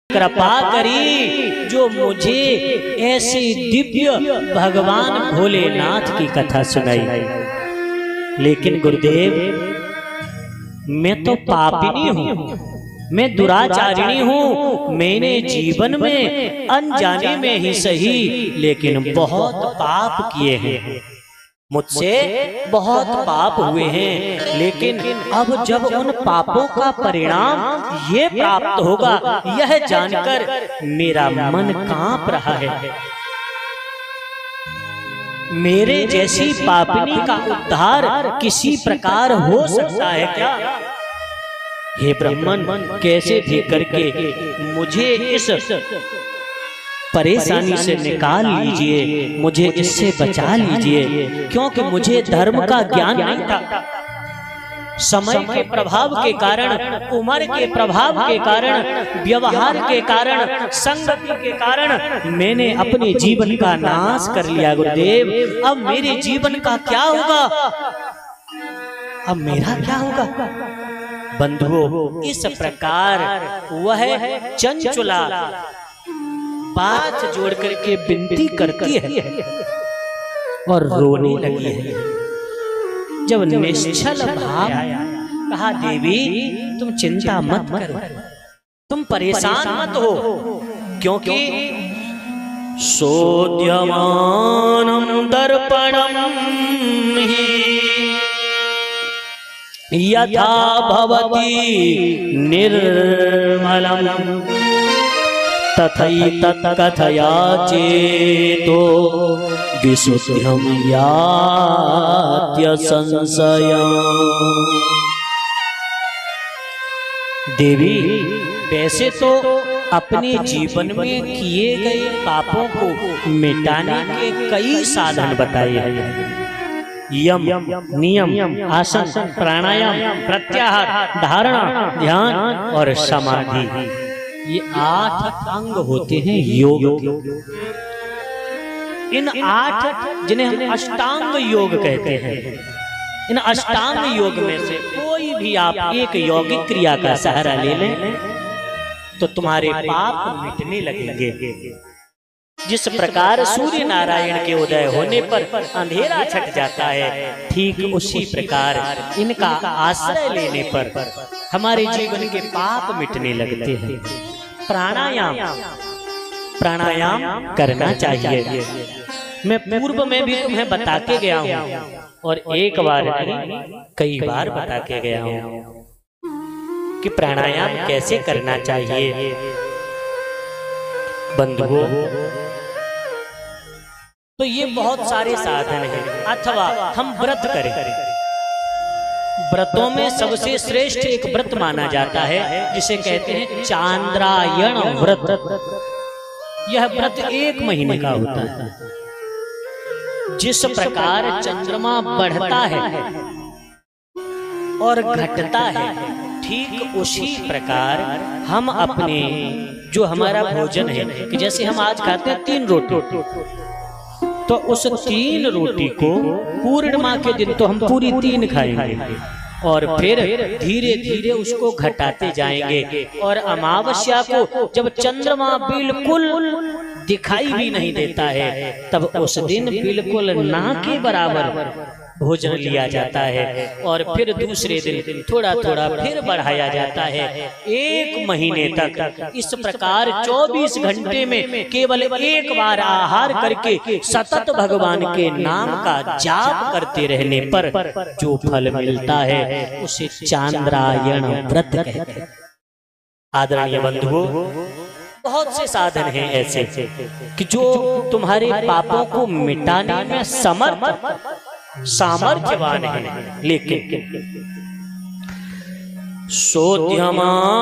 कृपा करी जो मुझे ऐसे दिव्य भगवान भोलेनाथ की कथा सुनाई। लेकिन गुरुदेव, मैं तो पापिनी हूँ, मैं दुराचारिणी हूँ। मैंने जीवन में अनजाने में ही सही लेकिन बहुत पाप किए हैं, मुझसे बहुत पाप हुए हैं। लेकिन अब जब उन पापों का परिणाम ये प्राप्त होगा, यह जानकर मेरा मन कांप रहा है। मेरे जैसी पापिनी का उद्धार किसी प्रकार हो सकता है क्या? हे ब्रह्मन, कैसे भी करके मुझे इस परेशानी से निकाल लीजिए, मुझे इससे बचा लीजिए, क्योंकि मुझे धर्म का ज्ञान नहीं था। समय के प्रभाव के कारण, उम्र के प्रभाव के कारण, व्यवहार के कारण, संगति के कारण मैंने अपने जीवन का नाश कर लिया। गुरुदेव, अब मेरे जीवन का क्या होगा? अब मेरा क्या होगा? बंधुओं, इस प्रकार वह चंचुला हाथ जोड़ करके विनती करती है और रोने लगी है। जब निश्चल भाव कहा, देवी तुम चिंता मत करो, तुम परेशान मत हो, क्योंकि सोद्यमानं दर्पणं हि यथा भवति निर्मलम् तथैतत् कथया चेतो विशुद्ध्यं यात्य संशयम्। देवी, वैसे तो अपने जीवन में किए गए पापों को मिटाने के कई साधन बताए हैं। यम, नियम, आसन, प्राणायाम, प्रत्याहार, धारणा, ध्यान और समाधि, ये 8 अंग होते हैं योग के। इन 8, जिन्हें हम अष्टांग योग कहते हैं, इन अष्टांग योग में से कोई भी आप एक यौगिक क्रिया का सहारा ले लें तो तुम्हारे पाप मिटने लगेंगे। जिस प्रकार सूर्य नारायण के उदय होने पर अंधेरा छट जाता है, ठीक उसी प्रकार इनका आश्रय लेने पर हमारे जीवन के पाप मिटने लगते हैं। प्राणायाम करना चाहिए। मैं पूर्व में भी तुम्हें बता के गया हूँ और एक बार नहीं, कई बार बता के गया हूँ कि प्राणायाम कैसे करना चाहिए। बंधुओं, तो ये बहुत सारे साधन हैं। अथवा हम व्रत करें। व्रतों में सबसे श्रेष्ठ एक व्रत माना जाता है जिसे कहते हैं चांद्रायण व्रत। यह व्रत 1 महीने का होता है। जिस प्रकार चंद्रमा बढ़ता है और घटता है, ठीक उसी प्रकार हम अपने जो हमारा भोजन है, कि जैसे हम आज खाते हैं 3 रोटी, तो उस 3 रोटी को पूर्णिमा के दिन तो हम पूरी 3 खाएंगे और फिर धीरे धीरे उसको घटाते जाएंगे। और अमावस्या को जब चंद्रमा बिल्कुल दिखाई भी नहीं देता है, तब उस दिन बिल्कुल ना के बराबर भोजन लिया जाता है और फिर दूसरे दिन थोड़ा थोड़ा फिर बढ़ाया जाता है। 1 महीने तक इस प्रकार 24 घंटे में केवल 1 बार आहार करके सतत भगवान के नाम का जाप करते रहने पर जो फल मिलता है उसे चांद्रायण व्रत कहते हैं। आदरणीय बंधुओं, बहुत से साधन हैं ऐसे कि जो तुम्हारे पापों को मिटाने में सामर्थ्यवान है। लेकिन सोद्यमानं